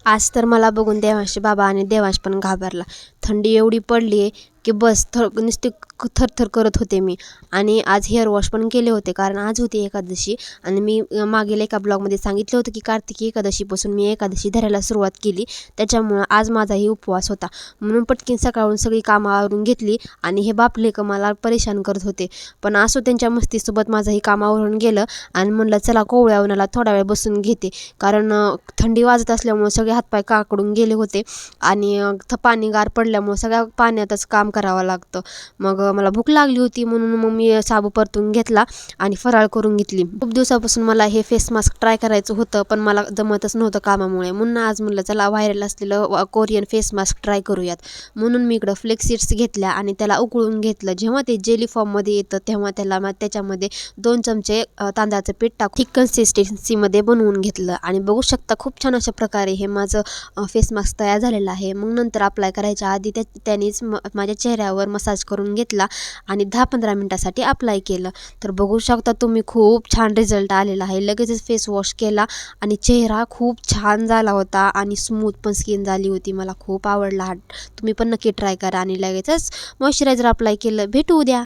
आज तर मला बघून देवांश बाबा आणि देवांश पण घाबरला. थंडी एवढी पडली आहे की बस नुसते थरथर करत होते मी. आणि आज हेअर वॉश पण केले होते कारण आज होती एकादशी. आणि मी मागील एका ब्लॉगमध्ये सांगितलं होतं की कार्तिकी एकादशीपासून मी एकादशी धरायला सुरुवात केली. त्याच्यामुळं आज माझाही उपवास होता. म्हणून पटकन सकाळून सगळी कामं आवरून घेतली. आणि हे बाप लेकं मला परेशान करत होते, पण असो त्यांच्या मस्तीसोबत माझंही काम आवरून गेलं. आणि म्हणलं चला कोवळ्या उन्हाला थोडा वेळ बसून घेते, कारण थंडी वाजत असल्यामुळं सगळे हातपाय काकडून गेले होते. आणि पाणी गार पडल्यामुळं सगळ्या पाण्यातच काम करावं लागतं. मग मला भूक लागली होती म्हणून मग मी साबू परतून घेतला आणि फराळ करून घेतली. खूप दिवसापासून मला हे फेस मास्क ट्राय करायचं होतं, पण मला जमतच नव्हतं कामामुळे. म्हणून आज म्हणलं चला व्हायरल असलेलं कोरियन फेस मास्क ट्राय करूयात. म्हणून मी इकडं फ्लेक्स सीड्स घेतल्या आणि त्याला उकळून घेतलं. जेव्हा ते जेली फॉर्ममध्ये येतं तेव्हा त्याच्यामध्ये 2 चमचे तांदळाचं पीठ टाकून थिक कन्सिस्टन्सीमध्ये बनवून घेतलं. आणि बघू शकता खूप छान अशा प्रकारे हे माझं फेस मास्क तयार झालेलं आहे. मग नंतर अप्लाय करायच्या आधी त्यानेच माझ्या चेहऱ्यावर मसाज करून घेतला आणि 10-15 मिनटासाठी अप्लाय केलं. तर बघू शकता तुम्ही खूप छान रिझल्ट आलेला आहे. लगेचच फेस वॉश केला आणि चेहरा खूप छान झाला होता आणि स्मूथ पण स्किन झाली होती. मला खूप आवडला हा. तुम्ही पण नक्की ट्राय करा. आणि लगेचच मॉइश्चरायझर अप्लाय केलं. भेटू उद्या.